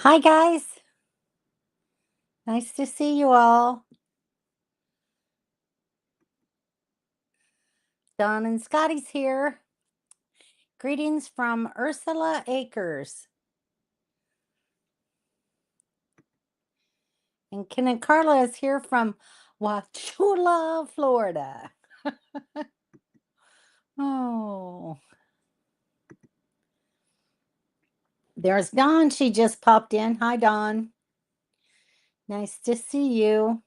Hi, guys. Nice to see you all. Don and Scotty's here. Greetings from Ursula Acres. And Ken and Carla is here from Wauchula, Florida. Oh, there's Dawn. She just popped in. Hi, Dawn. Nice to see you.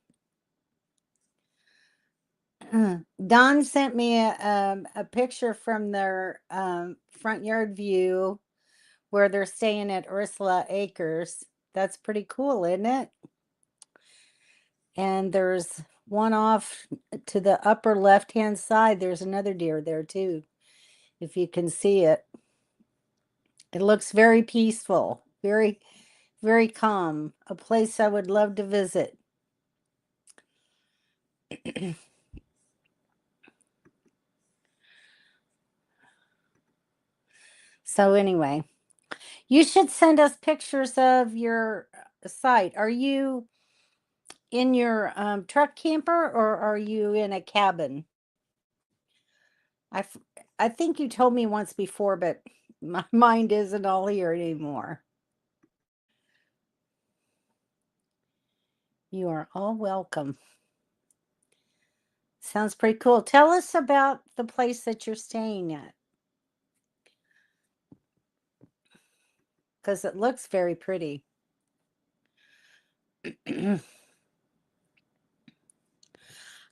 Dawn sent me a picture from their front yard view where they're staying at Ursula Acres. That's pretty cool, isn't it? And there's one off to the upper left-hand side. There's another deer there too, if you can see it. It looks very peaceful, very, very calm. A place I would love to visit. So anyway, you should send us pictures of your site. Are you in your truck camper or are you in a cabin? I, f- I think you told me once before, but my mind isn't all here anymore. You are all welcome. Sounds pretty cool. Tell us about the place that you're staying at because it looks very pretty.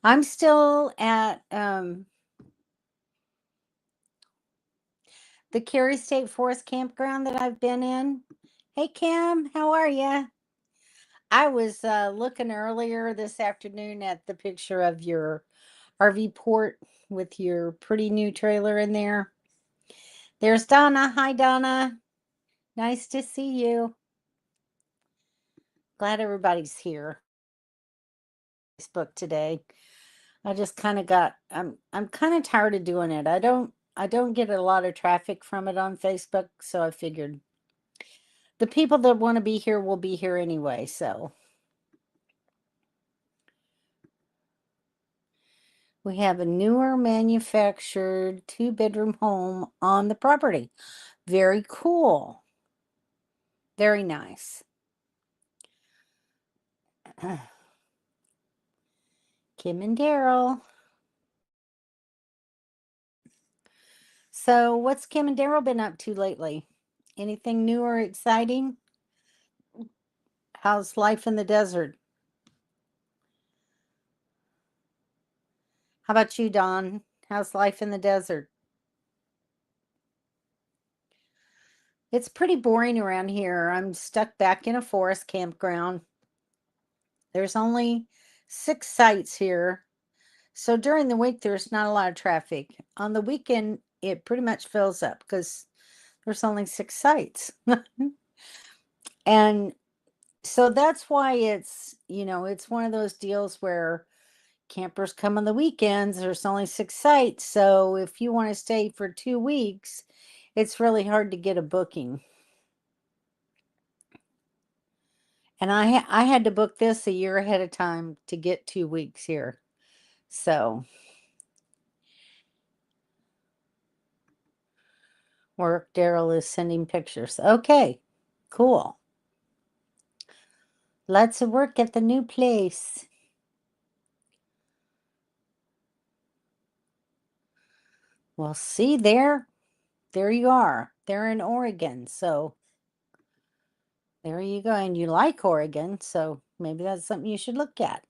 I'm still at the Cary State Forest campground that I've been in. Hey, Kim, how are you? I was looking earlier this afternoon at the picture of your RV port with your pretty new trailer in there. There's Donna. Hi, Donna. Nice to see you. Glad everybody's here. Facebook today. I just kind of got I'm kind of tired of doing it. I don't get a lot of traffic from it on Facebook, so I figured the people that want to be here will be here anyway, so we have a newer manufactured two-bedroom home on the property. Very cool. Very nice. Kim and Daryl. So, what's Kim and Daryl been up to lately? Anything new or exciting? How's life in the desert? How about you, Don? How's life in the desert? It's pretty boring around here. I'm stuck back in a forest campground. There's only 6 sites here. So during the week, there's not a lot of traffic. On the weekend, it pretty much fills up because there's only 6 sites. And so that's why it's one of those deals where campers come on the weekends. There's only 6 sites. So if you want to stay for 2 weeks, it's really hard to get a booking. And I had to book this a year ahead of time to get 2 weeks here. So work Daryl is sending pictures. Okay, cool. Lots of work at the new place. Well, see there you are. They're in Oregon. So there you go. And you like Oregon, so maybe that's something you should look at.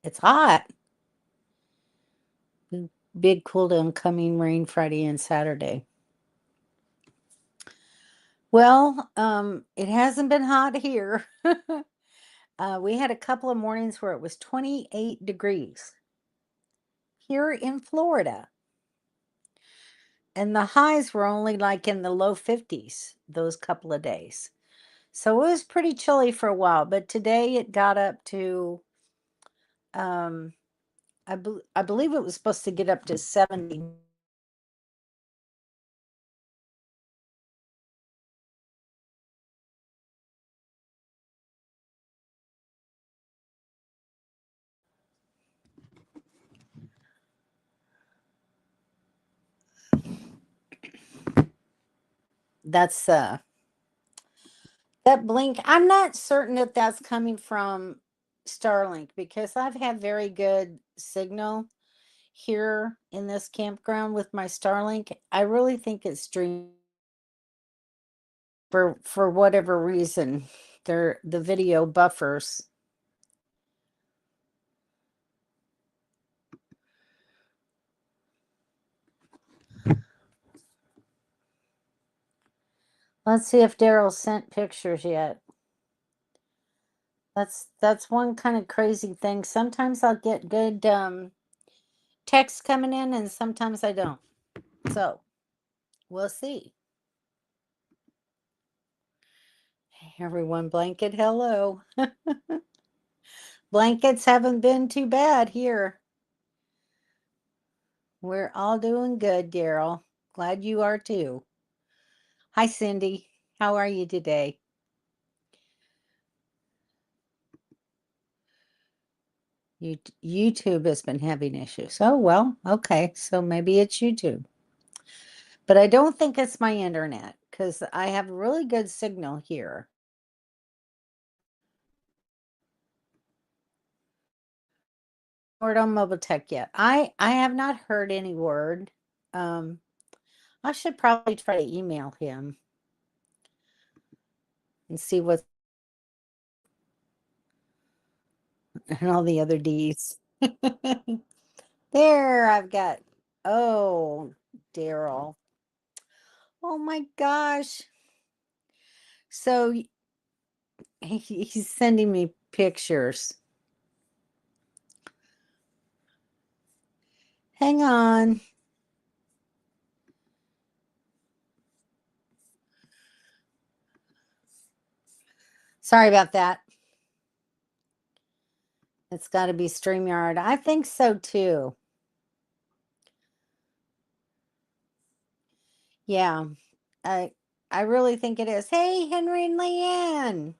It's hot. Big cool down coming rain Friday and Saturday. Well, it hasn't been hot here. We had a couple of mornings where it was 28 degrees here in Florida. And the highs were only like in the low 50s those couple of days. So it was pretty chilly for a while, but today it got up to um I believe it was supposed to get up to 70 That's that blink. I'm not certain if that's coming from Starlink because I've had very good signal here in this campground with my Starlink. I really think it's stream for whatever reason. The video buffers. Let's see if Daryl sent pictures yet. That's one kind of crazy thing. Sometimes I'll get good text coming in and sometimes I don't. So, we'll see. Everyone blanket hello. Blankets haven't been too bad here. We're all doing good, Daryl. Glad you are too. Hi, Cindy. How are you today? YouTube has been having issues. Oh, well, okay. So maybe it's YouTube. But I don't think it's my internet because I have really good signal here. Word on Mobile Tech yet. I have not heard any word. Um, I should probably try to email him and see what and all the other D's. There, I've got. Oh, Daryl. Oh my gosh. So he's sending me pictures. Hang on. Sorry about that. It's got to be StreamYard. I think so too. Yeah, I I really think it is. Hey, Henry and Leanne.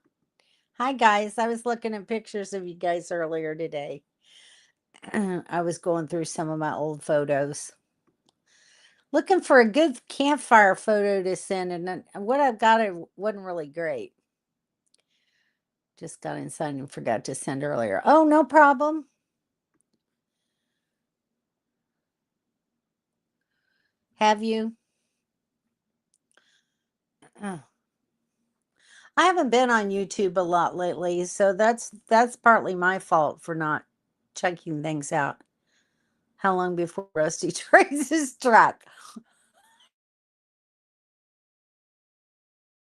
Hi guys. I was looking at pictures of you guys earlier today. I was going through some of my old photos. Looking for a good campfire photo to send, and what I've got it wasn't really great. Just got inside and forgot to send earlier. Oh, no problem. Have you? Oh. I haven't been on YouTube a lot lately, so that's partly my fault for not checking things out. How long before Rusty trades his truck?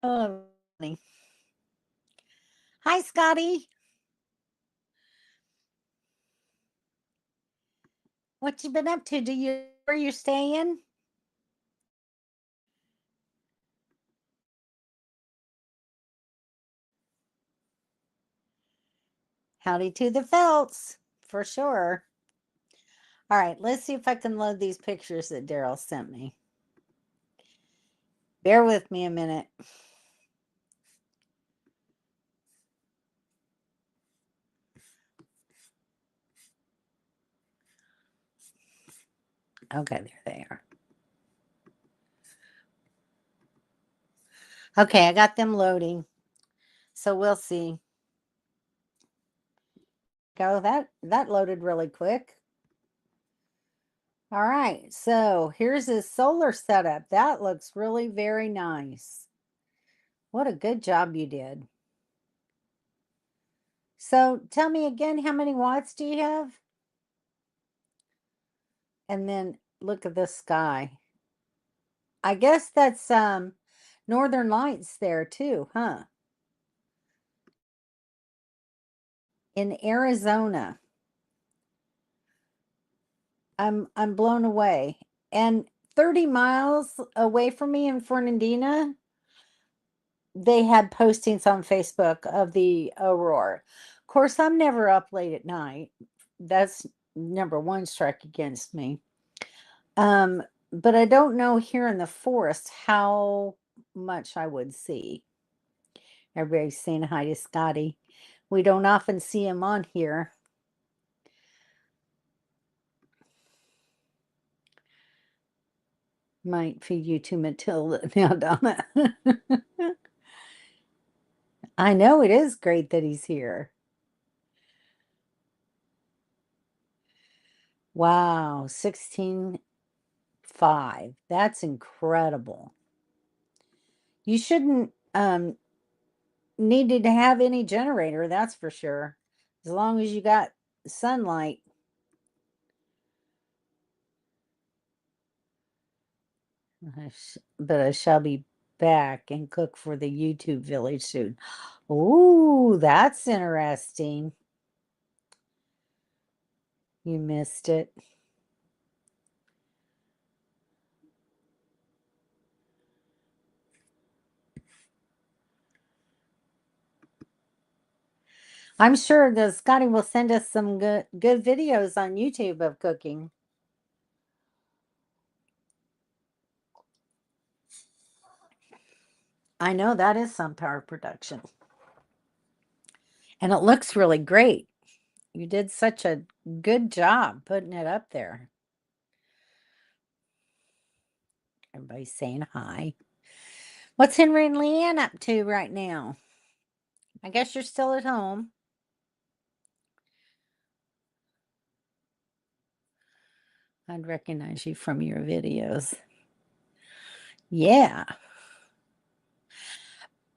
Oh, funny. Hi, Scotty. What you been up to? Do you where you're staying? Howdy to the Felts, for sure. All right, let's see if I can load these pictures that Daryl sent me. Bear with me a minute. Okay, there they are. Okay, I got them loading. So we'll see. Go that loaded really quick. All right, so here's his solar setup. That looks really very nice. What a good job you did. So tell me again, how many watts do you have? And then look at the sky. I guess that's Northern Lights there too, huh? In Arizona. I'm blown away. And 30 miles away from me in Fernandina, they had postings on Facebook of the aurora. Of course, I'm never up late at night. That's number one strike against me. Um, but I don't know here in the forest how much I would see. Everybody's saying hi to Scotty. We don't often see him on here. Might feed you to Matilda now, Donna. I know it is great that he's here. Wow, 16.5. That's incredible. You shouldn't needed to have any generator, that's for sure. As long as you got sunlight. But I shall be back and cook for the YouTube village soon. Ooh, that's interesting. You missed it. I'm sure that Scotty will send us some good videos on YouTube of cooking. I know that is some power production. And it looks really great. You did such a good job putting it up there. Everybody's saying hi. What's Henry and Leanne up to right now? I guess you're still at home. I'd recognize you from your videos. Yeah.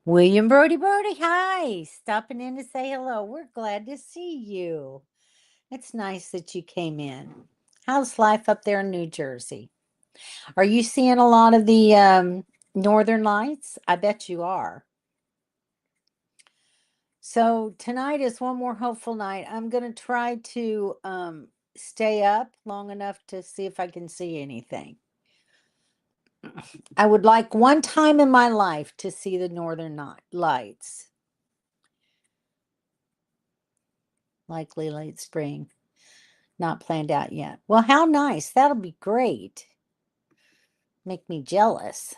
William Brody, hi. Stopping in to say hello. We're glad to see you. It's nice that you came in. How's life up there in New Jersey? Are you seeing a lot of the Northern Lights? I bet you are. So tonight is one more hopeful night. I'm going to try to stay up long enough to see if I can see anything. I would like one time in my life to see the Northern Lights. Likely late spring. Not planned out yet. Well, how nice. That'll be great. Make me jealous.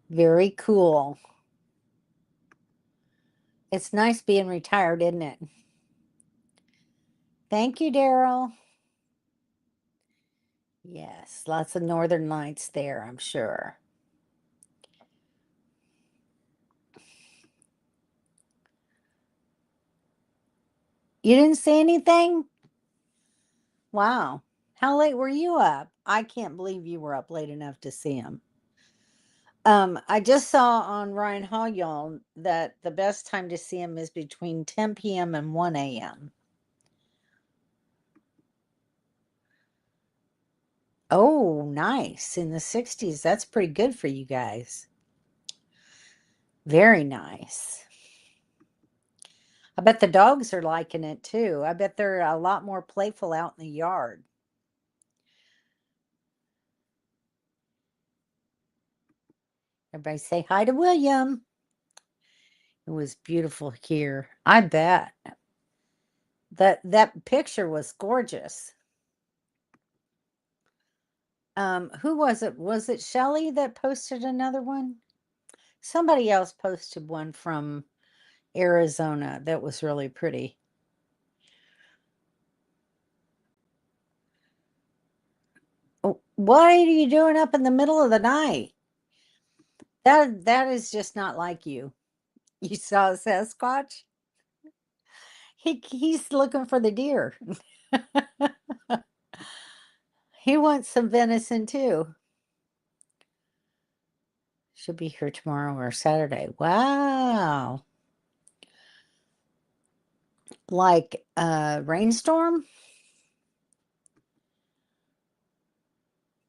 Very cool. It's nice being retired, isn't it? Thank you, Daryl. Yes, lots of Northern Lights there, I'm sure. You didn't see anything? Wow. How late were you up? I can't believe you were up late enough to see him. I just saw on Ryan Hall that the best time to see him is between 10 p.m. and 1 a.m. Oh, nice. In the 60s. That's pretty good for you guys. Very nice. I bet the dogs are liking it too. I bet they're a lot more playful out in the yard. Everybody say hi to William. It was beautiful here. I bet. That picture was gorgeous. Who was it? Was it Shelley that posted another one? Somebody else posted one from Arizona that was really pretty. What are you doing up in the middle of the night? That is just not like you. You saw a Sasquatch? He's looking for the deer. He wants some venison too. Should be here tomorrow or Saturday. Wow. Like a rainstorm?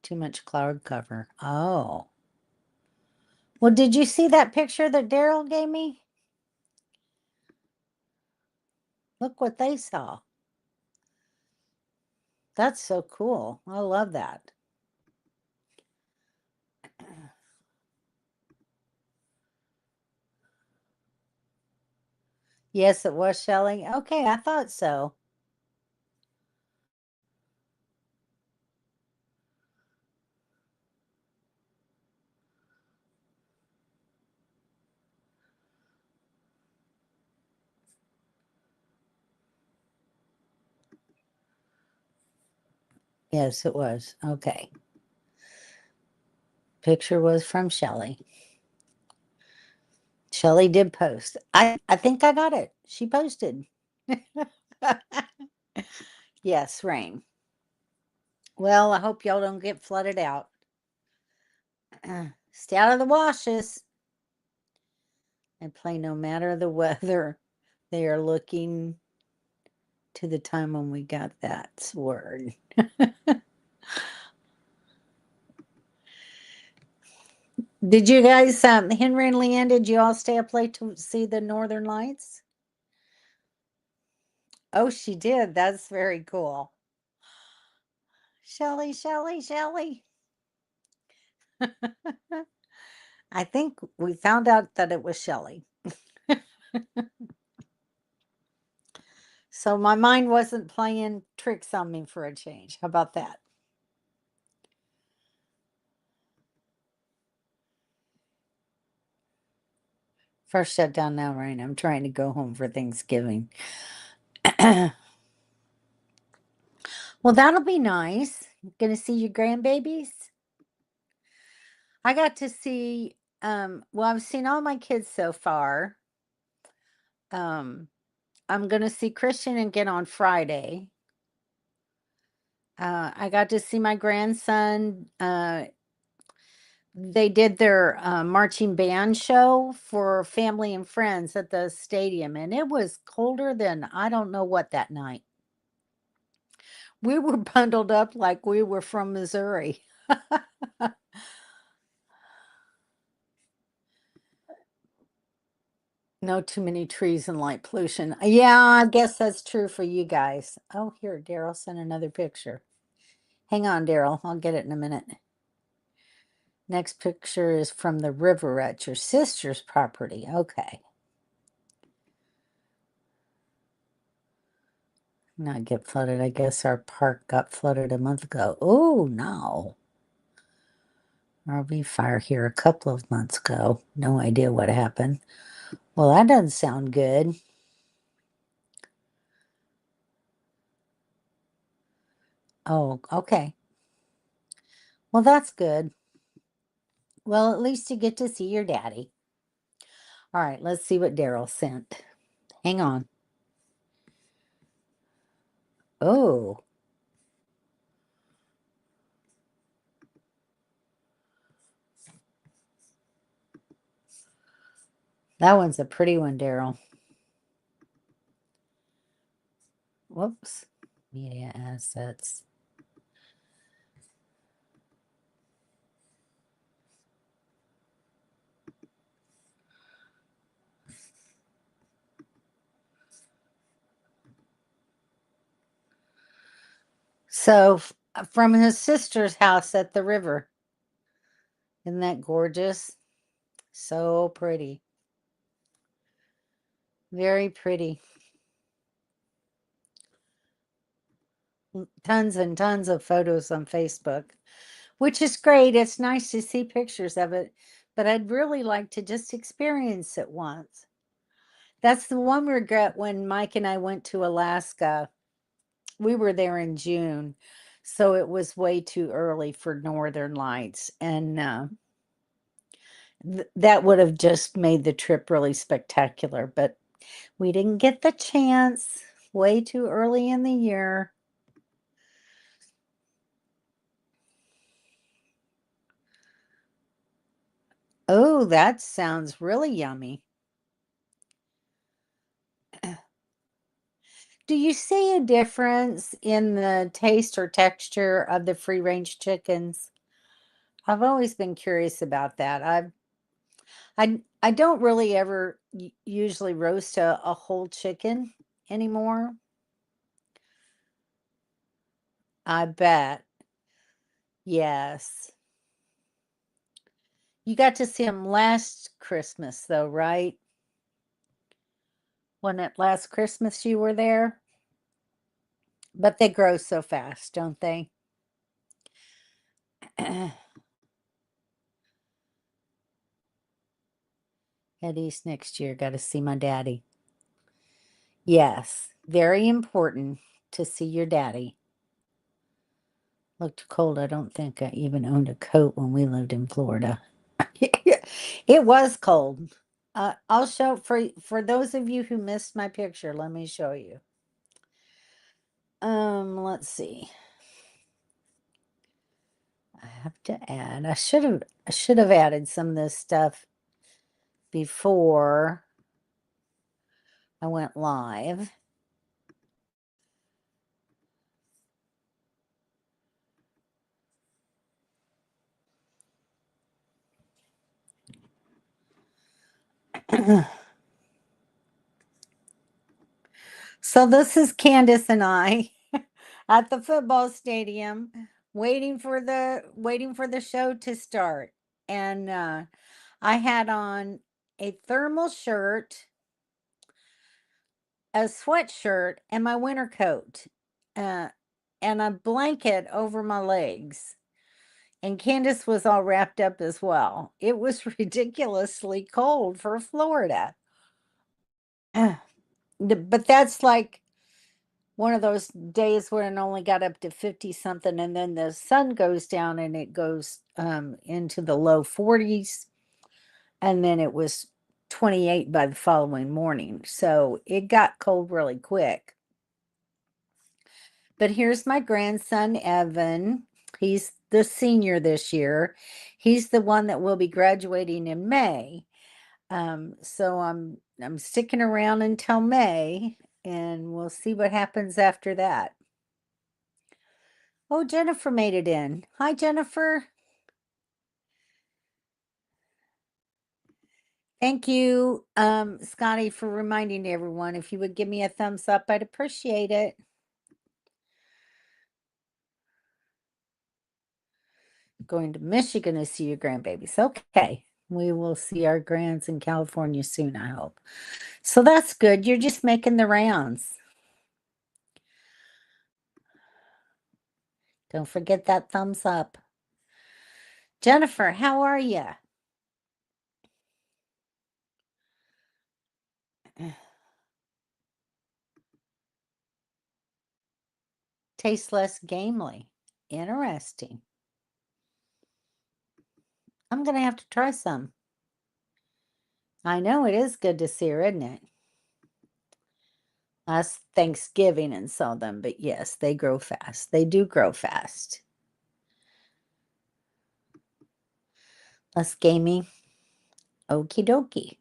Too much cloud cover. Oh. Well, did you see that picture that Daryl gave me? Look what they saw. That's so cool. I love that. Yes, it was Shelley. Okay, I thought so. Yes, it was. Okay. Picture was from Shelly. Shelly did post. I think I got it. She posted. Yes, rain. Well, I hope y'all don't get flooded out. Stay out of the washes and play no matter the weather. They are looking to the time when we got that word. Did you guys, Henry and Leanne, did you all stay up late to see the Northern Lights? Oh, she did. That's very cool. Shelly, Shelly, Shelly. I think we found out that it was Shelly. So my mind wasn't playing tricks on me for a change. How about that? First shutdown now, Rain. I'm trying to go home for Thanksgiving. Well, that'll be nice. Gonna see your grandbabies. I got to see, well, I've seen all my kids so far. Um, I'm gonna see Christian again on Friday. I got to see my grandson. They did their marching band show for family and friends at the stadium, and it was colder than I don't know what that night. We were bundled up like we were from Missouri. No too many trees and light pollution. Yeah, I guess that's true for you guys. Oh, here, Daryl sent another picture. Hang on, Daryl. I'll get it in a minute. Next picture is from the river at your sister's property. Okay. Not get flooded. I guess our park got flooded a month ago. Oh, no. RV fire here a couple of months ago. No idea what happened. Well, that doesn't sound good. Oh, okay. Well, that's good. Well, at least you get to see your daddy. All right, let's see what Daryl sent. Hang on. Oh, that one's a pretty one, Daryl. Whoops. Media assets. So, from his sister's house at the river. Isn't that gorgeous? So pretty. Very pretty. Tons and tons of photos on Facebook, which is great. It's nice to see pictures of it, but I'd really like to just experience it once. That's the one regret when Mike and I went to Alaska. We were there in June, so it was way too early for Northern Lights, and that would have just made the trip really spectacular, but we didn't get the chance. Way too early in the year. Oh, that sounds really yummy. Do you see a difference in the taste or texture of the free range chickens? I've always been curious about that. I don't really ever usually roast a whole chicken anymore. I bet. Yes. You got to see them last Christmas though, right? When it last Christmas you were there? But they grow so fast, don't they? Head east next year. Got to see my daddy. Yes, very important to see your daddy. Looked cold. I don't think I even owned a coat when we lived in Florida. It was cold. I'll show for those of you who missed my picture, let me show you. Let's see. I have to add. I should have added some of this stuff before I went live. So this is Candace and I at the football stadium waiting for the show to start. And I had on a thermal shirt, a sweatshirt, and my winter coat. Uh and a blanket over my legs. And Candace was all wrapped up as well. It was ridiculously cold for Florida. But that's like one of those days when it only got up to 50 something, and then the sun goes down and it goes into the low 40s, and then it was 28 by the following morning. So it got cold really quick. But here's my grandson, Evan. He's the senior this year. He's the one that will be graduating in May. So I'm sticking around until May, and we'll see what happens after that. Oh, Jennifer made it in. Hi, Jennifer. Thank you, Scotty, for reminding everyone. If you would give me a thumbs up, I'd appreciate it. Going to Michigan to see your grandbabies. Okay. We will see our grands in California soon, I hope. So that's good. You're just making the rounds. Don't forget that thumbs up. Jennifer, how are you? Tastes less gamely. Interesting. I'm going to have to try some. I know it is good to see her, isn't it? Last Thanksgiving and saw them, but yes, they grow fast. They do grow fast. Less gamey. Okie dokie.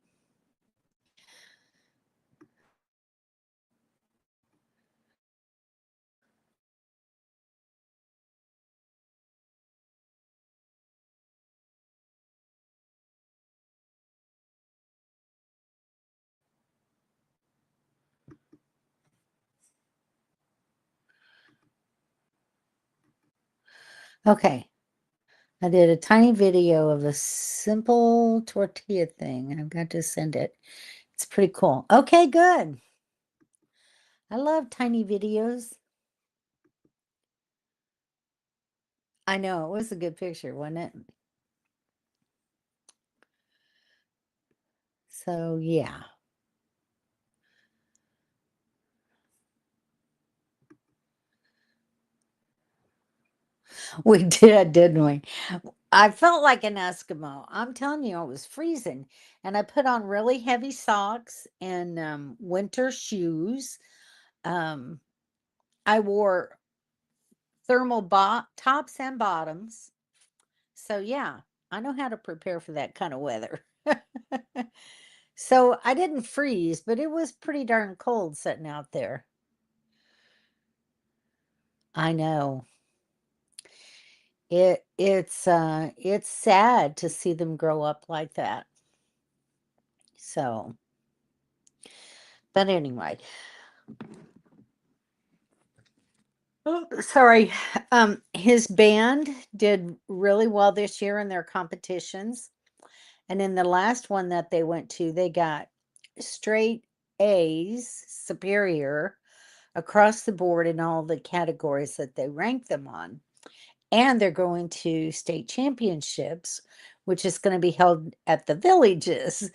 Okay. I did a tiny video of a simple tortilla thing. I've got to send it. It's pretty cool. Okay, good. I love tiny videos. I know, it was a good picture, wasn't it? So, yeah. We did, didn't we? I felt like an Eskimo. I'm telling you, it was freezing. And I put on really heavy socks and winter shoes. Um, I wore thermal tops and bottoms. So, yeah, I know how to prepare for that kind of weather. So I didn't freeze, but it was pretty darn cold sitting out there. I know. It's sad to see them grow up like that. So, but anyway. Oh, sorry. His band did really well this year in their competitions. And in the last one that they went to, they got straight A's, superior, across the board in all the categories that they ranked them on. And they're going to state championships, which is going to be held at the Villages,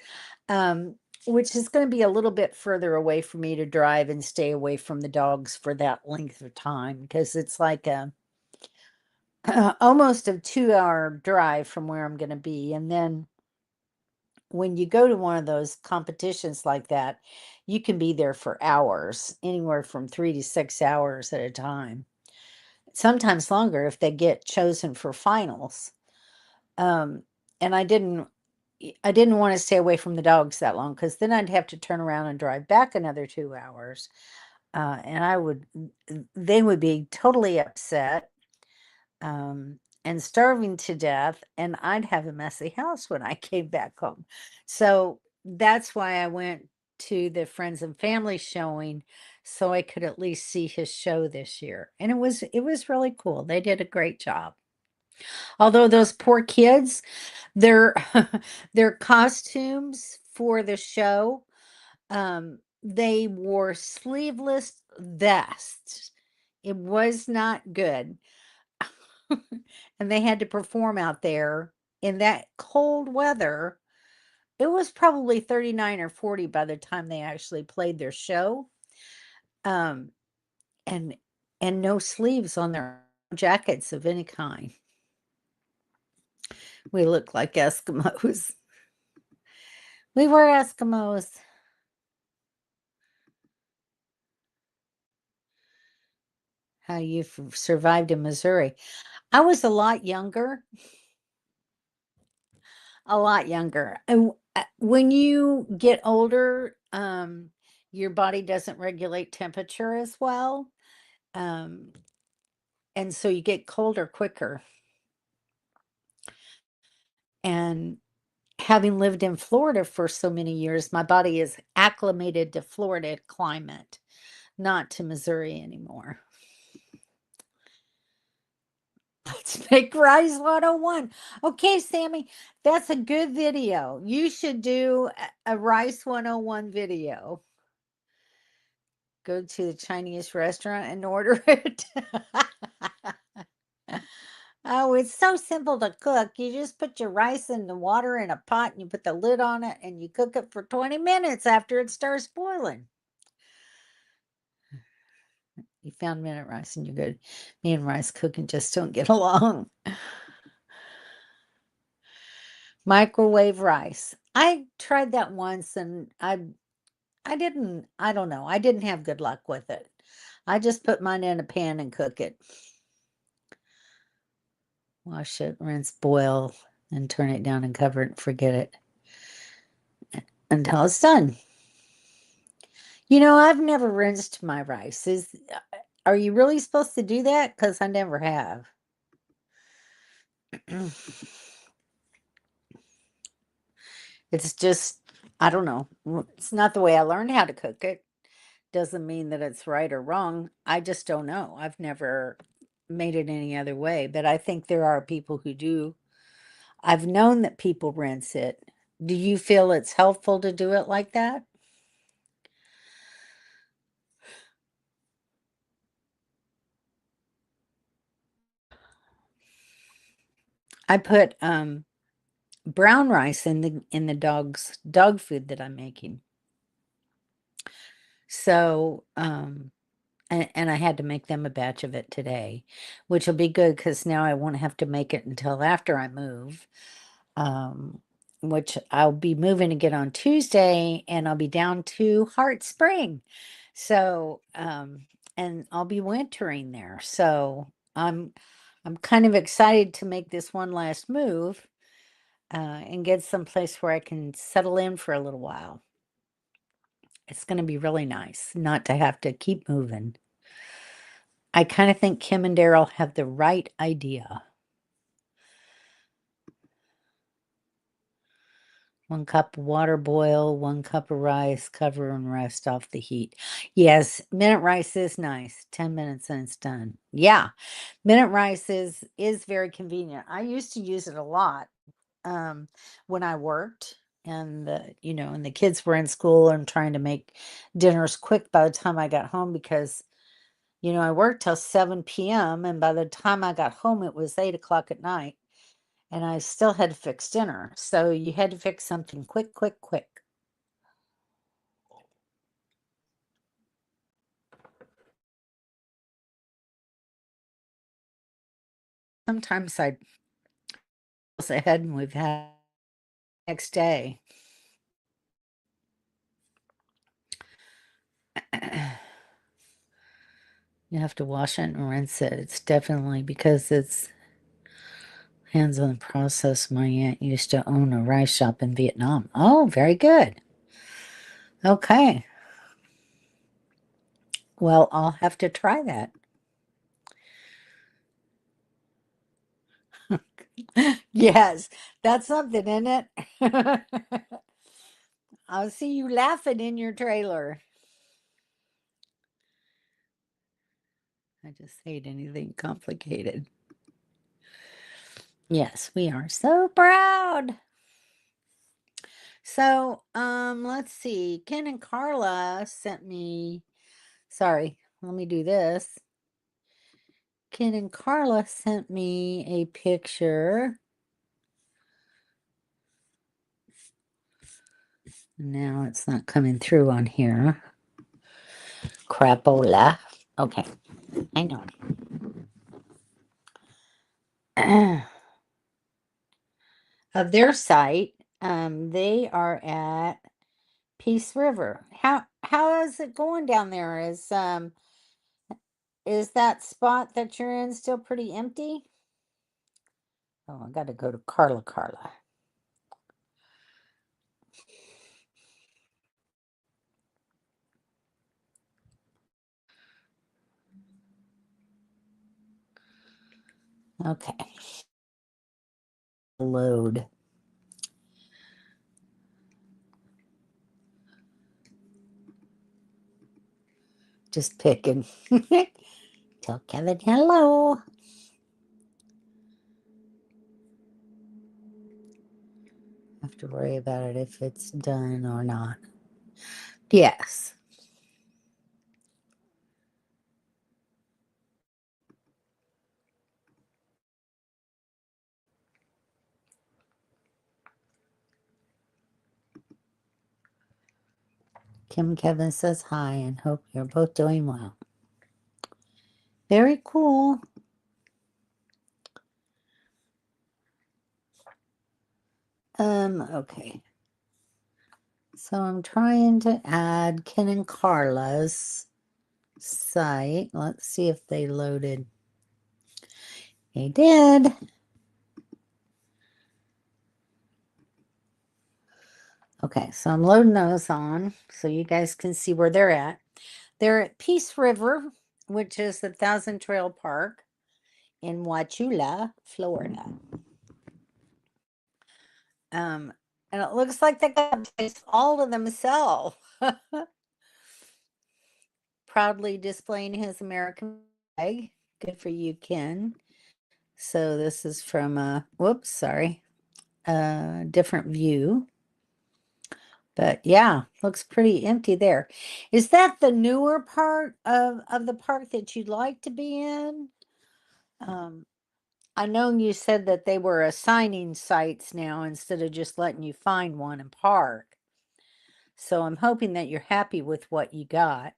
um, which is going to be a little bit further away for me to drive and stay away from the dogs for that length of time because it's like a almost a 2-hour drive from where I'm going to be. And then when you go to one of those competitions like that, you can be there for hours, anywhere from 3 to 6 hours at a time, sometimes longer if they get chosen for finals. Um, and I didn't want to stay away from the dogs that long because then I'd have to turn around and drive back another 2 hours. And they would be totally upset, and starving to death, and I'd have a messy house when I came back home. So that's why I went to the friends and family showing so I could at least see his show this year. And it was really cool. They did a great job. Although those poor kids, their their costumes for the show, they wore sleeveless vests. It was not good. And they had to perform out there in that cold weather. It was probably 39 or 40 by the time they actually played their show. Um, and no sleeves on their jackets of any kind. We look like Eskimos. We were Eskimos. How you survived in Missouri. I was a lot younger, a lot younger. And when you get older, your body doesn't regulate temperature as well. Um, and so you get colder quicker. And having lived in Florida for so many years, my body is acclimated to Florida climate, not to Missouri anymore. Let's make Rice 101. Okay, Sammy, that's a good video. You should do a Rice 101 video. Go to the Chinese restaurant and order it. Oh, it's so simple to cook. You just put your rice in the water in a pot and you put the lid on it and you cook it for 20 minutes after it starts boiling. You found minute rice and you're good. Me and rice cooking just don't get along. Microwave rice. I tried that once and I don't know. I didn't have good luck with it. I just put mine in a pan and cook it. Wash it, rinse, boil, and turn it down and cover it and forget it until it's done. I've never rinsed my rice. Are you really supposed to do that? Because I never have. It's just, I don't know. It's not the way I learned how to cook it. Doesn't mean that it's right or wrong. I just don't know. I've never made it any other way, but I think there are people who do. I've known that people rinse it. Do you feel it's helpful to do it like that? I put brown rice in the dog food that I'm making. So, and I had to make them a batch of it today, which will be good because now I won't have to make it until after I move. Um, which I'll be moving again on Tuesday, and I'll be down to Heart Spring. So, and I'll be wintering there. So I'm kind of excited to make this one last move, and get someplace where I can settle in for a little while. It's going to be really nice not to have to keep moving. I kind of think Kim and Daryl have the right idea. 1 cup of water, boil, 1 cup of rice, cover and rest off the heat. Yes, minute rice is nice. 10 minutes and it's done. Yeah, minute rice is very convenient. I used to use it a lot, um, when I worked and the kids were in school and trying to make dinners quick by the time I got home because I worked till 7 p.m. and by the time I got home it was 8 o'clock at night and I still had to fix dinner. So you had to fix something quick, quick, quick. Sometimes I ahead and we've had next day. You have to wash it and rinse it. It's definitely because it's hands-on process. My aunt used to own a rice shop in Vietnam. Oh, very good. Okay. Well, I'll have to try that. Yes, that's something, isn't it? I'll see you laughing in your trailer. I just hate anything complicated. Yes, we are so proud. So, let's see. Ken and Carla sent me, sorry, let me do this. Ken and Carla sent me a picture. Now it's not coming through on here. Crapola. Okay, I know. Of their site, they are at Peace River. How is it going down there? Is that spot that you're in still pretty empty? Oh, I got to go to Carla. Okay. Load. Just picking. Tell Kevin hello. Have to worry about it if it's done or not. Yes. Kevin says hi and hope you're both doing well. Very cool. Okay. So I'm trying to add Ken and Carla's site. Let's see if they loaded. They did. Okay, so I'm loading those on so you guys can see where they're at. They're at Peace River, which is the Thousand Trail Park in Wauchula, Florida. And it looks like they got a place all to themselves. Proudly displaying his American flag. Good for you, Ken. So this is from whoops, sorry. Different view. But yeah, looks pretty empty there. Is that the newer part of the park that you'd like to be in? I know you said that they were assigning sites now instead of just letting you find one and park. So I'm hoping that you're happy with what you got.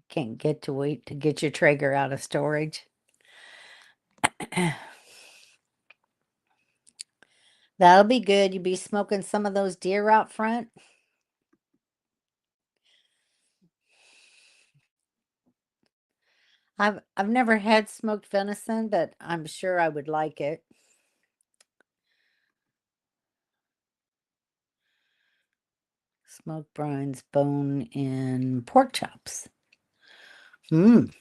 Can't get to wait to get your Traeger out of storage. That'll be good. You'll be smoking some of those deer out front. I've never had smoked venison, but I'm sure I would like it. Smoked brines, bone in pork chops. Mmm.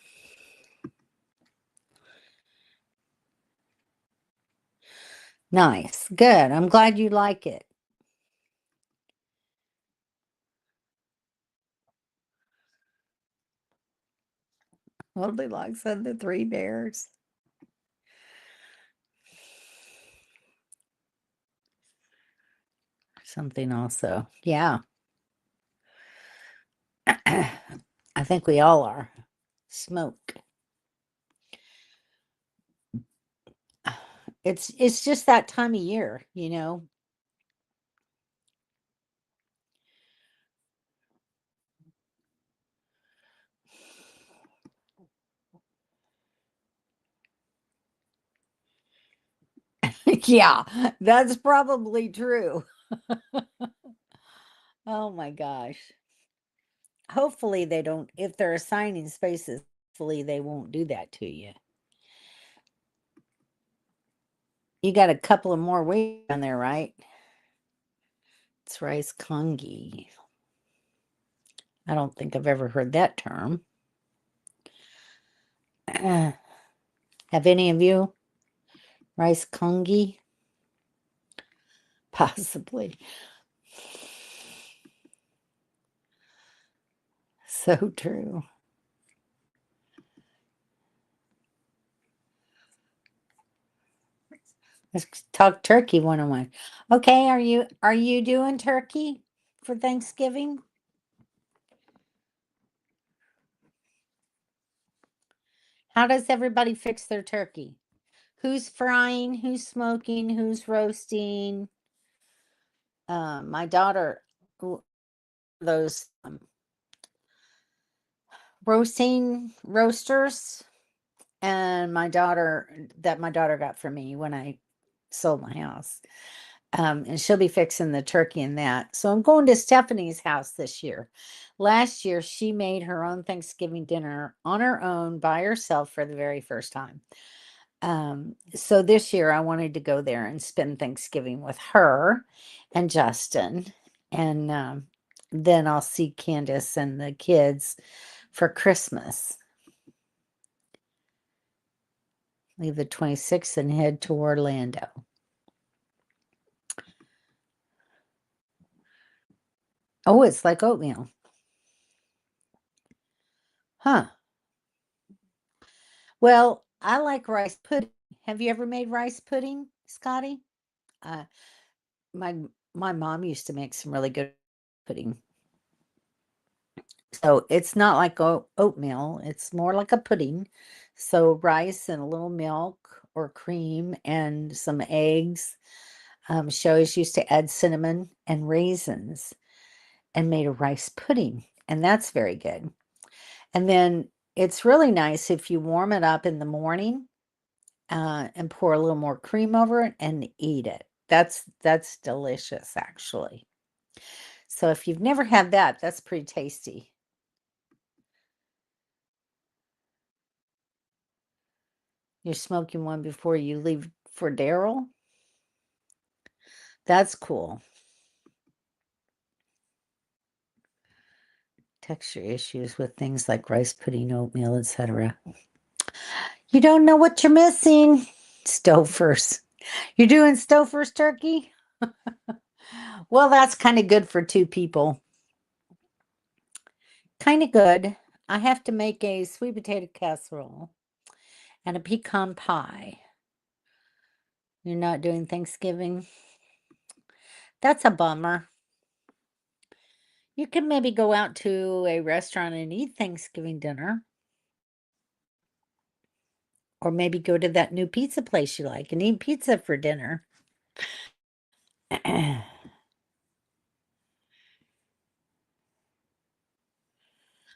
Nice. Good. I'm glad you like it. Goldilocks and the Three Bears. Something also. Yeah. I think we all are. Smoke. It's just that time of year, you know. Yeah, that's probably true. Oh my gosh. Hopefully they don't, if they're assigning spaces, hopefully they won't do that to you. You got a couple of more weeks on there, right? It's rice congee. I don't think I've ever heard that term. Have any of you? Rice congee? Possibly. So true. Let's talk turkey 101. Okay, are you doing turkey for Thanksgiving? How does everybody fix their turkey? Who's frying? Who's smoking? Who's roasting? My daughter, those roasting roasters, and my daughter got for me when I sold my house. And she'll be fixing the turkey in that. So I'm going to Stephanie's house this year. Last year, she made her own Thanksgiving dinner on her own by herself for the very first time. So this year, I wanted to go there and spend Thanksgiving with her and Justin. And then I'll see Candace and the kids for Christmas. Leave the 26th and head to Orlando. Oh, it's like oatmeal. Huh. Well, I like rice pudding. Have you ever made rice pudding, Scotty? Uh, my my mom used to make some really good pudding. So it's not like oatmeal, it's more like a pudding. So rice and a little milk or cream and some eggs. She always used to add cinnamon and raisins and made a rice pudding, and that's very good. And then it's really nice if you warm it up in the morning and pour a little more cream over it and eat it. That's delicious, actually. So if you've never had that, that's pretty tasty. You're smoking one before you leave for Daryl? That's cool. Texture issues with things like rice pudding, oatmeal, etc. You don't know what you're missing. Stouffer's. You're doing Stouffer's turkey? Well, that's kind of good for two people. Kind of good. I have to make a sweet potato casserole and a pecan pie. You're not doing Thanksgiving? That's a bummer. You could maybe go out to a restaurant and eat Thanksgiving dinner. Or maybe go to that new pizza place you like and eat pizza for dinner.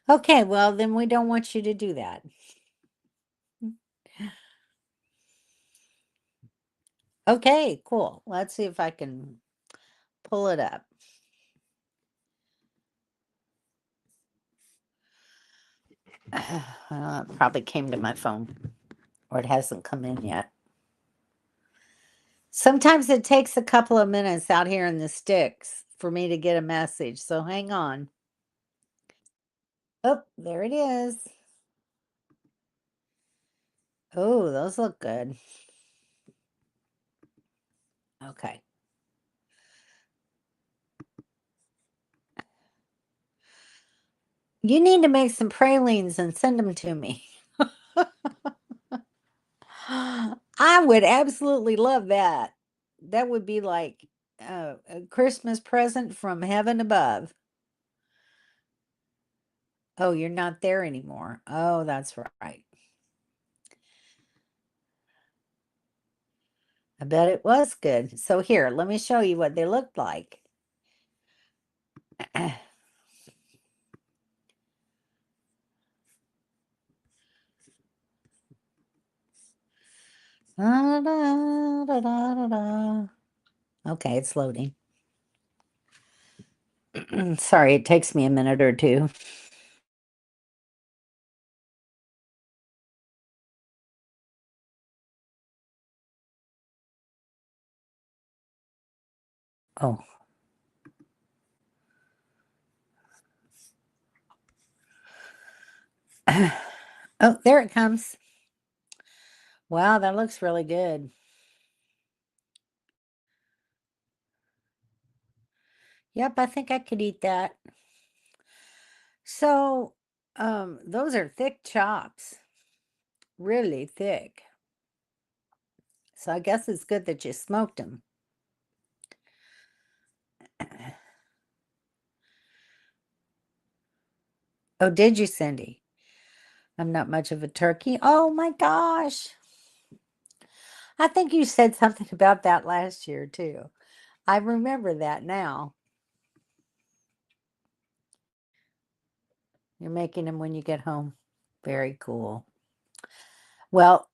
Okay, well, then we don't want you to do that. Okay, cool. Let's see if I can pull it up. It probably came to my phone, or it hasn't come in yet. Sometimes it takes a couple of minutes out here in the sticks for me to get a message, so hang on. Oh, there it is. Oh, those look good. Okay. You need to make some pralines and send them to me. I would absolutely love that. That would be like a Christmas present from heaven above. Oh, you're not there anymore. Oh, that's right. I bet it was good. So here, let me show you what they looked like. Da, da, da, da, da, da. Okay, it's loading. Sorry, it takes me a minute or two. Oh. Oh, there it comes. Wow, that looks really good. Yep, I think I could eat that. So, those are thick chops, really thick. So I guess it's good that you smoked them. Oh, did you, Cindy? I'm not much of a turkey. Oh my gosh. I think you said something about that last year too. I remember that now. You're making them when you get home. Very cool. Well,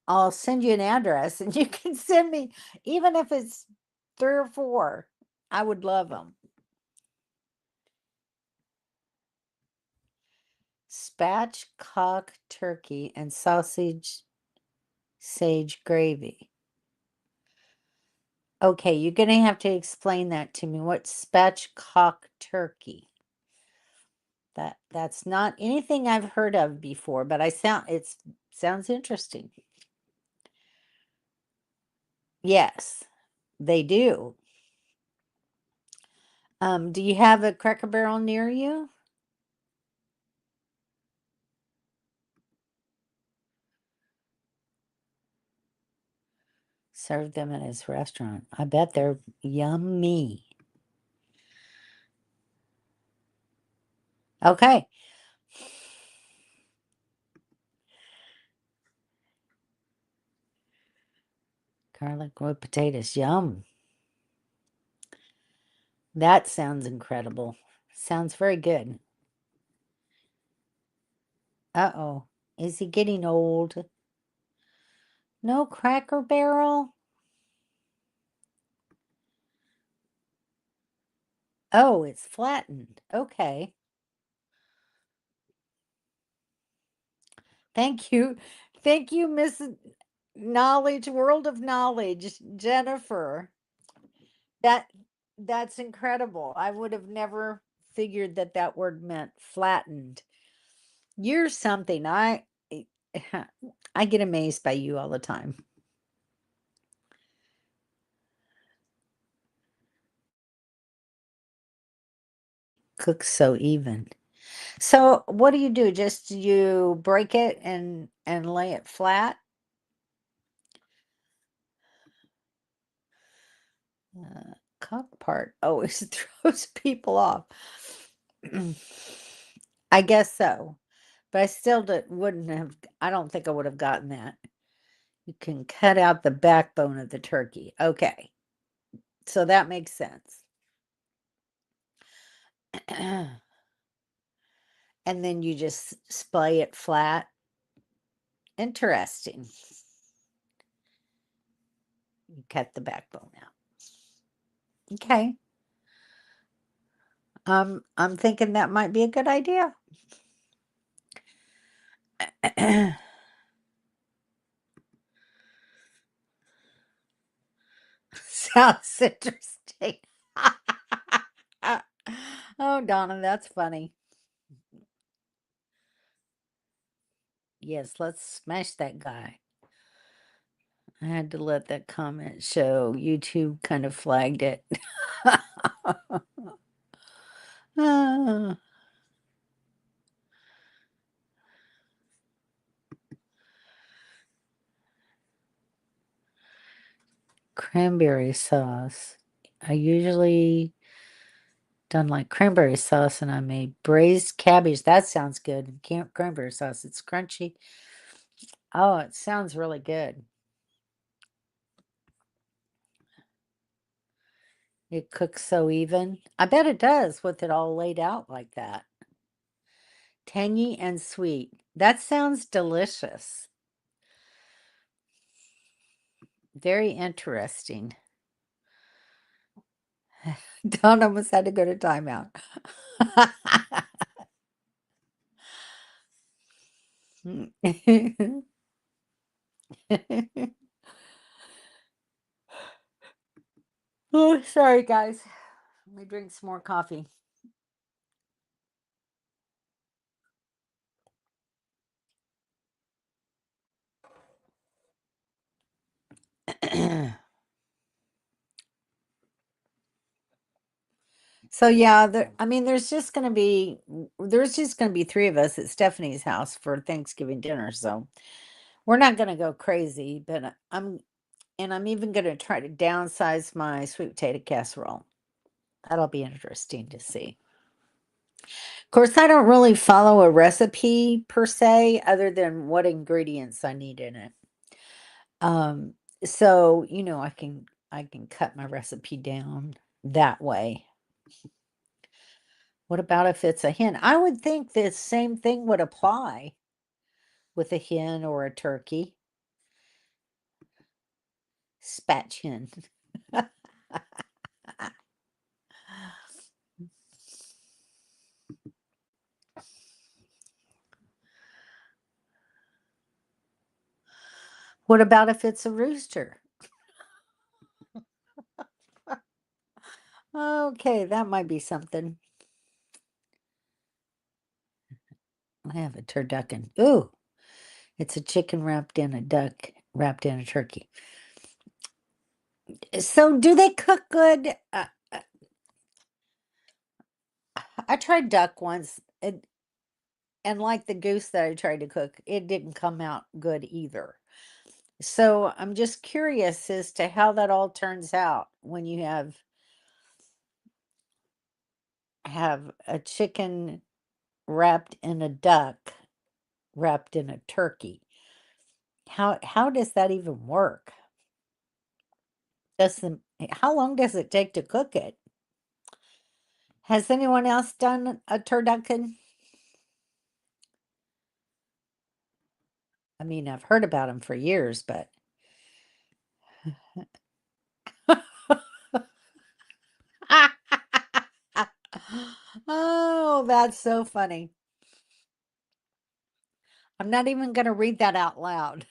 I'll send you an address and you can send me, even if it's 3 or 4. I would love them. Spatchcock turkey and sausage sage gravy. Okay, you're gonna have to explain that to me. What's spatchcock turkey? That's not anything I've heard of before, but it sounds interesting. Yes, they do. Do you have a Cracker Barrel near you? Serve them at his restaurant. I bet they're yummy. Okay. Garlic with potatoes. Yum. That sounds incredible. Sounds very good. Uh-oh. Is he getting old? No Cracker Barrel? Oh, it's flattened. Okay. Thank you. Thank you, Miss Knowledge, World of Knowledge, Jennifer. That that's incredible. I would have never figured that that word meant flattened. You're something. I get amazed by you all the time. Cook so even. So what do you do? Just you break it and lay it flat? Cock part always throws people off. I guess so. But I still wouldn't have, I don't think I would have gotten that. You can cut out the backbone of the turkey. Okay. So that makes sense. And then you just splay it flat. Interesting. You cut the backbone out. Okay. I'm thinking that might be a good idea. Sounds interesting. Oh, Donna, that's funny. Yes, let's smash that guy. I had to let that comment show. YouTube kind of flagged it. Ah, cranberry sauce. I usually done like cranberry sauce and I made braised cabbage. That sounds good. Cranberry sauce. It's crunchy. Oh, it sounds really good. It cooks so even. I bet it does with it all laid out like that. Tangy and sweet. That sounds delicious. Very interesting. Don almost had to go to timeout. Oh, sorry, guys. Let me drink some more coffee. So yeah, I mean, there's just gonna be three of us at Stephanie's house for Thanksgiving dinner. So we're not gonna go crazy, but I'm even gonna try to downsize my sweet potato casserole. That'll be interesting to see. Of course, I don't really follow a recipe per se, other than what ingredients I need in it. Um, so I can cut my recipe down that way. What about if it's a hen? I would think the same thing would apply with a hen or a turkey. Spatch hen. What about if it's a rooster? Okay, that might be something. I have a turducken. Ooh, it's a chicken wrapped in a duck, wrapped in a turkey. So, do they cook good? I tried duck once, and like the goose that I tried to cook, it didn't come out good either. So, I'm just curious as to how that all turns out when you have a chicken wrapped in a duck, wrapped in a turkey. How does that even work? How long does it take to cook it? Has anyone else done a turducken? I mean, I've heard about them for years, but oh, that's so funny. I'm not even going to read that out loud.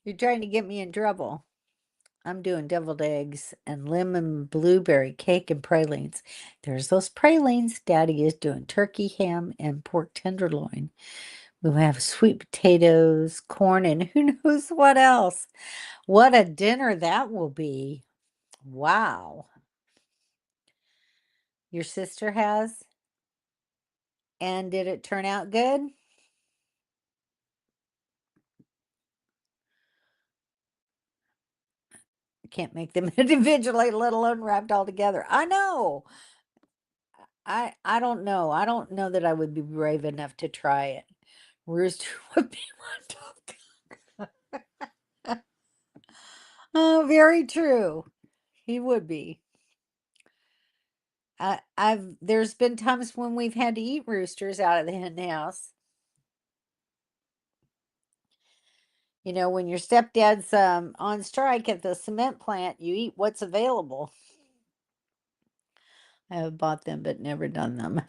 You're trying to get me in trouble. I'm doing deviled eggs and lemon blueberry cake and pralines. There's those pralines. Daddy is doing turkey, ham, and pork tenderloin. We'll have sweet potatoes, corn, and who knows what else. What a dinner that will be. Wow. Your sister has? And did it turn out good? Can't make them individually, let alone wrapped all together. I know. I don't know. I don't know that I would be brave enough to try it. Rooster would be one dog. Oh, very true. He would be. There's been times when we've had to eat roosters out of the hen house. You know, when your stepdad's on strike at the cement plant, you eat what's available. I have bought them but never done them.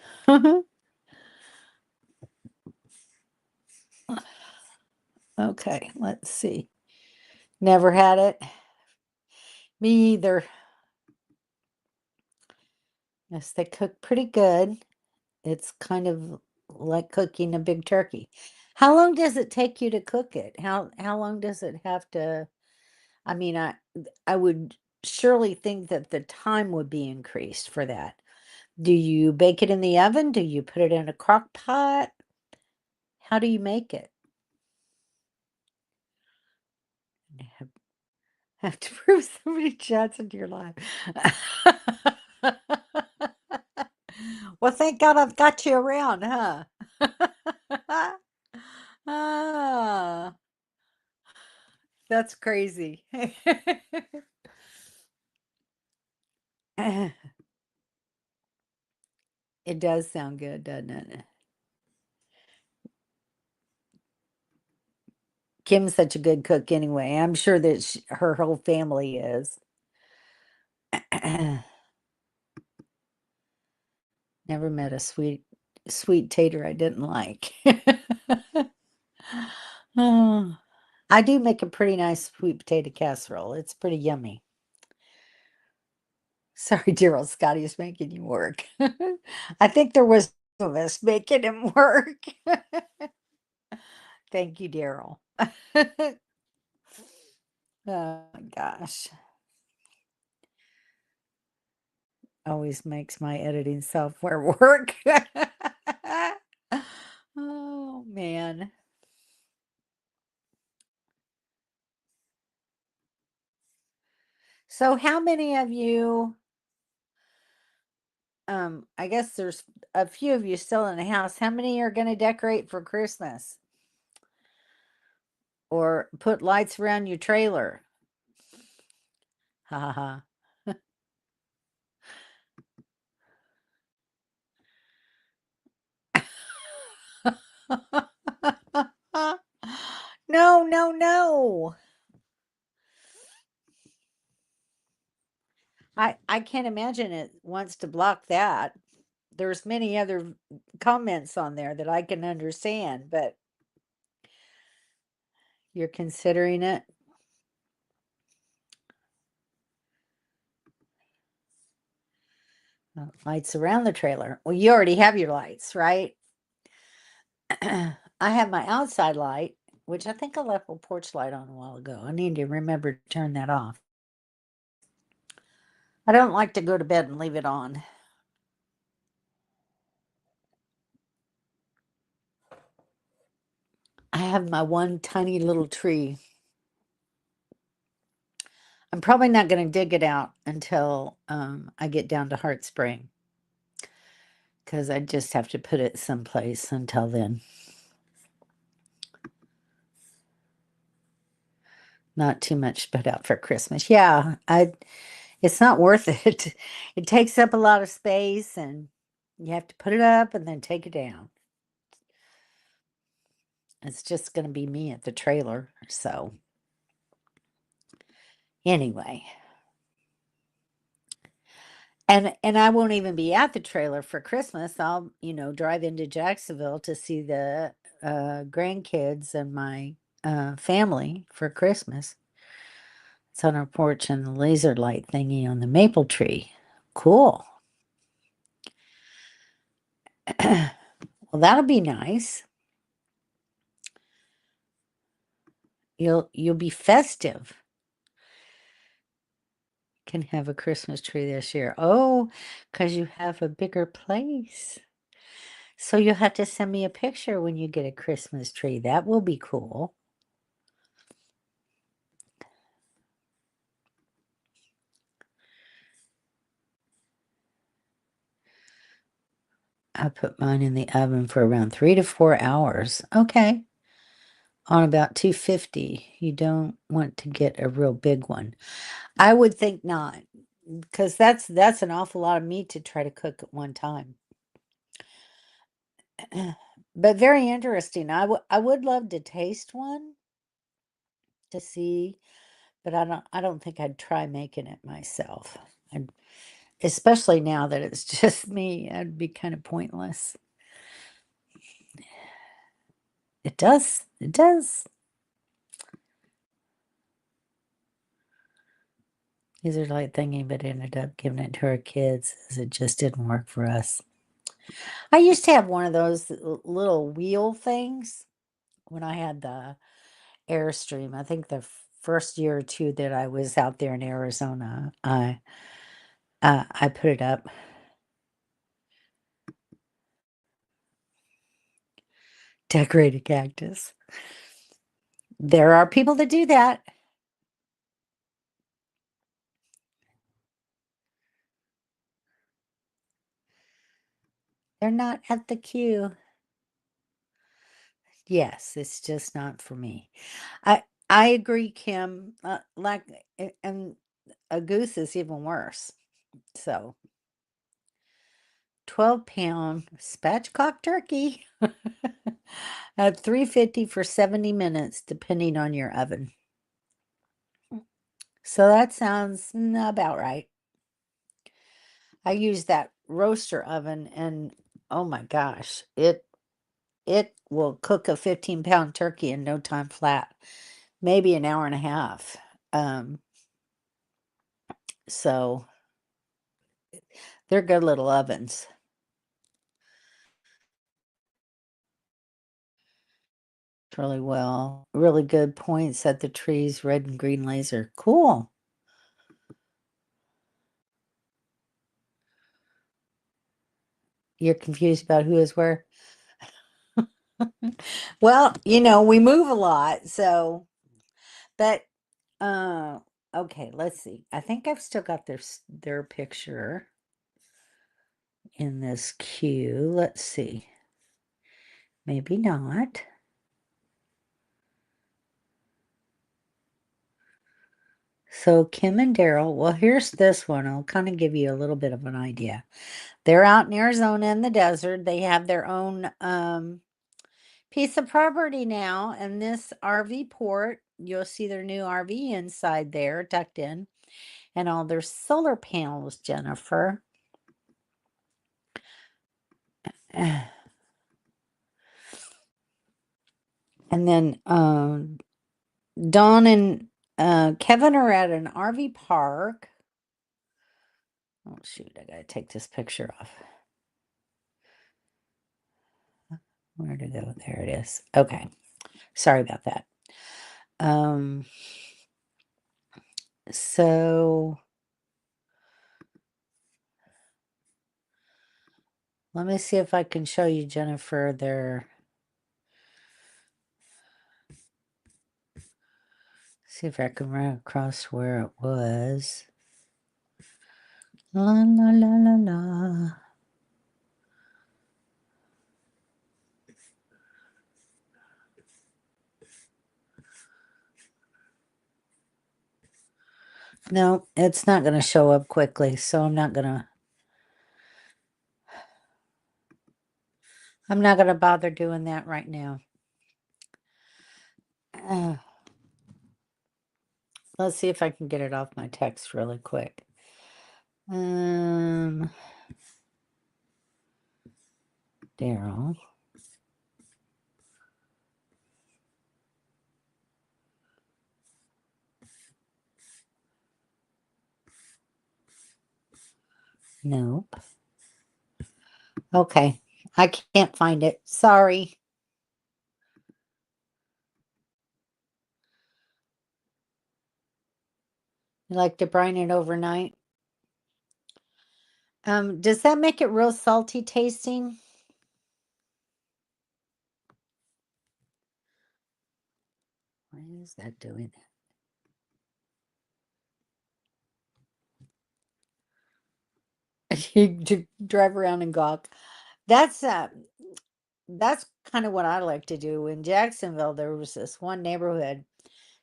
Okay, let's see. Never had it. Me either. Yes, they cook pretty good. It's kind of like cooking a big turkey. How long does it take you to cook it? How long does it have to I mean, I would surely think that the time would be increased for that. Do you bake it in the oven? Do you put it in a crock pot? How do you make it? Have have to prove so many chats into your life. Well, thank God I've got you around, huh? Ah, that's crazy. It does sound good, doesn't it? Kim's such a good cook anyway. I'm sure that her whole family is. Never met a sweet tater I didn't like. Oh, I do make a pretty nice sweet potato casserole. It's pretty yummy. Sorry, Daryl, Scotty's making you work. I think there was two of us making him work. Thank you, Daryl. Oh my gosh. Always makes my editing software work. Oh man. So how many of you I guess there's a few of you still in the house. How many are going to decorate for Christmas or put lights around your trailer? Ha ha ha. No, no, no. I can't imagine it wants to block that. There's many other comments on there that I can understand, but you're considering it. Lights around the trailer. Well, you already have your lights, right? I have my outside light, which I think I left a porch light on a while ago. I need to remember to turn that off. I don't like to go to bed and leave it on. I have my one tiny little tree. I'm probably not going to dig it out until I get down to Heart Spring because I just have to put it someplace until then. Not too much put out for Christmas. Yeah, it's not worth it. It takes up a lot of space and you have to put it up and then take it down. It's just going to be me at the trailer. So, anyway, and I won't even be at the trailer for Christmas. I'll, drive into Jacksonville to see the grandkids and my family for Christmas. It's on our porch and the laser light thingy on the maple tree. Cool. Well, that'll be nice. You'll be festive. Can have a Christmas tree this year. Oh, because you have a bigger place. So you'll have to send me a picture when you get a Christmas tree. That will be cool. I put mine in the oven for around 3 to 4 hours. Okay. On about 250. You don't want to get a real big one. I would think not, because that's an awful lot of meat to try to cook at one time. But very interesting. I would love to taste one to see, but I don't think I'd try making it myself. I'd, especially now that it's just me, it'd be kind of pointless. It does. It does. These are like thinking, but ended up giving it to our kids as it just didn't work for us. I used to have one of those little wheel things when I had the Airstream. I think the first year or two that I was out there in Arizona, I put it up. Decorated cactus. There are people that do that. They're not at the queue. Yes, it's just not for me. I agree, Kim. And a goose is even worse. So 12-pound spatchcock turkey. At 350 for 70 minutes, depending on your oven. So that sounds about right. I use that roaster oven, and oh my gosh, it will cook a 15-pound turkey in no time flat, maybe an hour and a half. So they're good little ovens. Really well. Really good points at the trees, red and green laser. Cool. You're confused about who is where? Well, we move a lot, so, but, okay, let's see. I think I've still got their picture in this queue. Let's see. Maybe not. So Kim and Daryl, well, here's this one. I'll kind of give you a little bit of an idea. They're out in Arizona in the desert. They have their own piece of property now, and this RV port, you'll see their new RV inside there, tucked in, and all their solar panels, Jennifer. And then Dawn and Kevin are at an RV park. Oh, shoot, I gotta take this picture off. Where to go? There it is. Okay. Sorry about that. So let me see if I can show you, Jennifer, see if I can run across where it was. La la la la la. No, it's not going to show up quickly, so I'm not going to bother doing that right now. Let's see if I can get it off my text really quick. Daryl. Nope. Okay. I can't find it. Sorry. You like to brine it overnight? Does that make it real salty tasting? Why is that doing that? You drive around and gawk. That's kind of what I like to do. In Jacksonville, there was this one neighborhood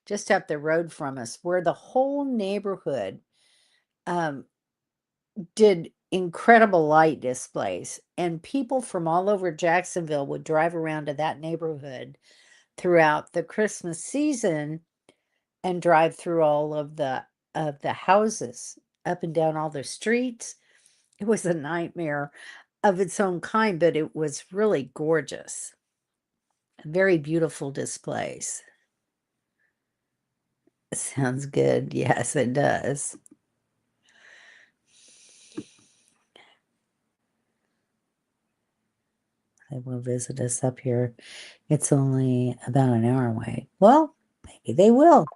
just up the road from us where the whole neighborhood did incredible light displays, and people from all over Jacksonville would drive around to that neighborhood throughout the Christmas season and drive through all of the houses up and down all the streets. It was a nightmare of its own kind, but it was really gorgeous. Very beautiful displays. Sounds good. Yes, it does. They will visit us up here. It's only about an hour away. Well, maybe they will.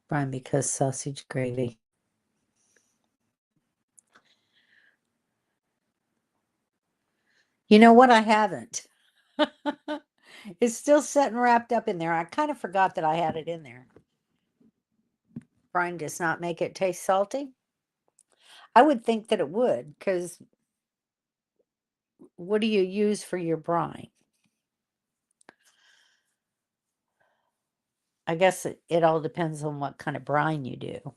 Brian, because sausage gravy. You know what? I haven't. It's still sitting wrapped up in there. I kind of forgot that I had it in there. Brine does not make it taste salty. I would think that it would, because what do you use for your brine? I guess it all depends on what kind of brine you do.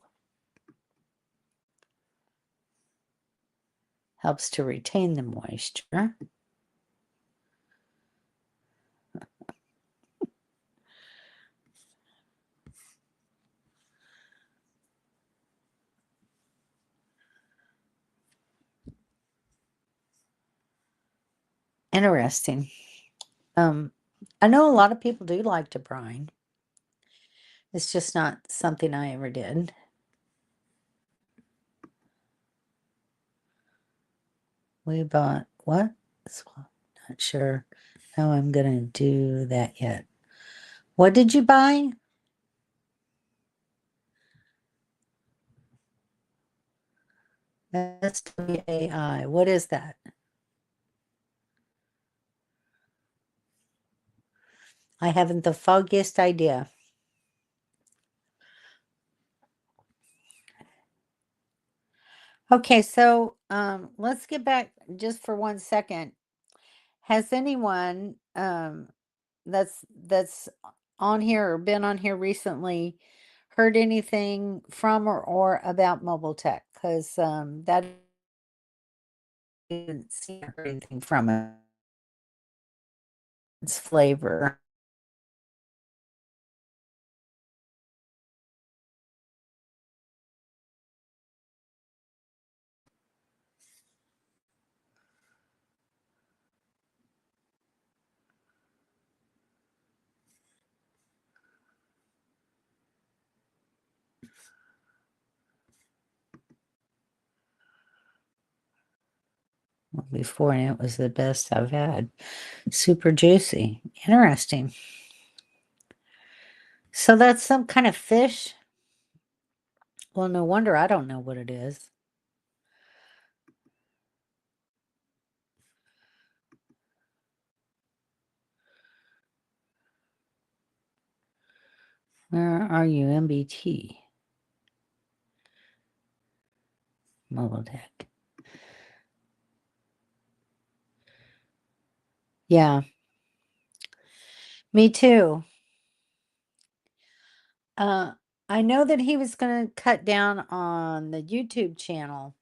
Helps to retain the moisture. Interesting. I know a lot of people do like to brine. It's just not something I ever did. We bought what? Not sure how I'm gonna do that yet. What did you buy? SWAI. What is that? I haven't the foggiest idea. Okay, so let's get back just for 1 second. Has anyone that's on here or been on here recently heard anything from or about Mobile Tech? Because that didn't see or heard anything from it. Its flavor. Well, before and it was the best I've had. Super juicy. Interesting. So that's some kind of fish. Well, no wonder I don't know what it is. Where are you, MBT? Mobile Tech. Yeah, me too. Uh, I know that he was going to cut down on the YouTube channel.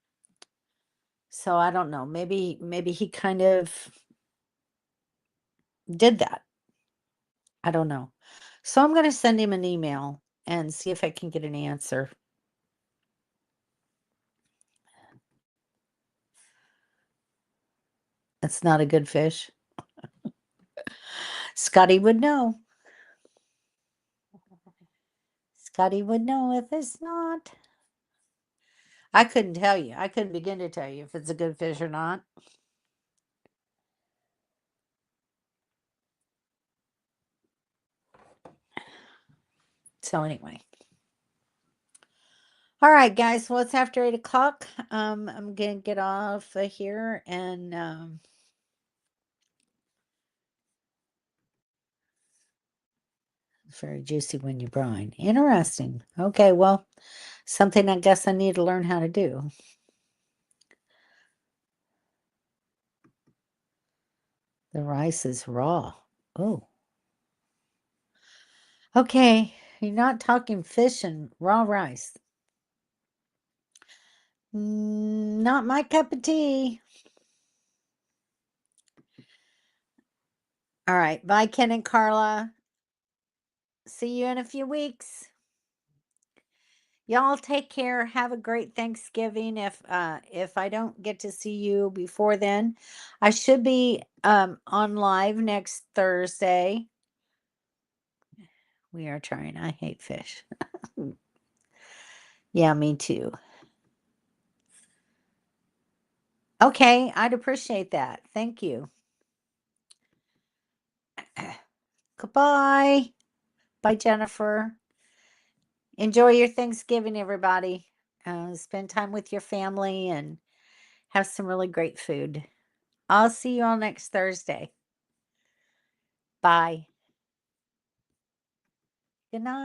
So I don't know. Maybe he kind of did that. I don't know. So I'm going to send him an email and see if I can get an answer. It's not a good fish. Scotty would know. Scotty would know if it's not. I couldn't tell you. I couldn't begin to tell you if it's a good fish or not. So anyway. All right, guys. Well, it's after 8 o'clock. I'm gonna get off of here and very juicy when you brine. Interesting. Okay, well, something I guess I need to learn how to do. The rice is raw. Oh. Okay, you're not talking fish and raw rice. Not my cup of tea. All right, bye, Ken and Carla. See you in a few weeks. Y'all take care. Have a great Thanksgiving. If I don't get to see you before then, I should be on live next Thursday. We are trying. I hate fish. Yeah, me too. Okay, I'd appreciate that. Thank you. Goodbye. Bye, Jennifer. Enjoy your Thanksgiving, everybody. Spend time with your family and have some really great food. I'll see you all next Thursday. Bye. Good night.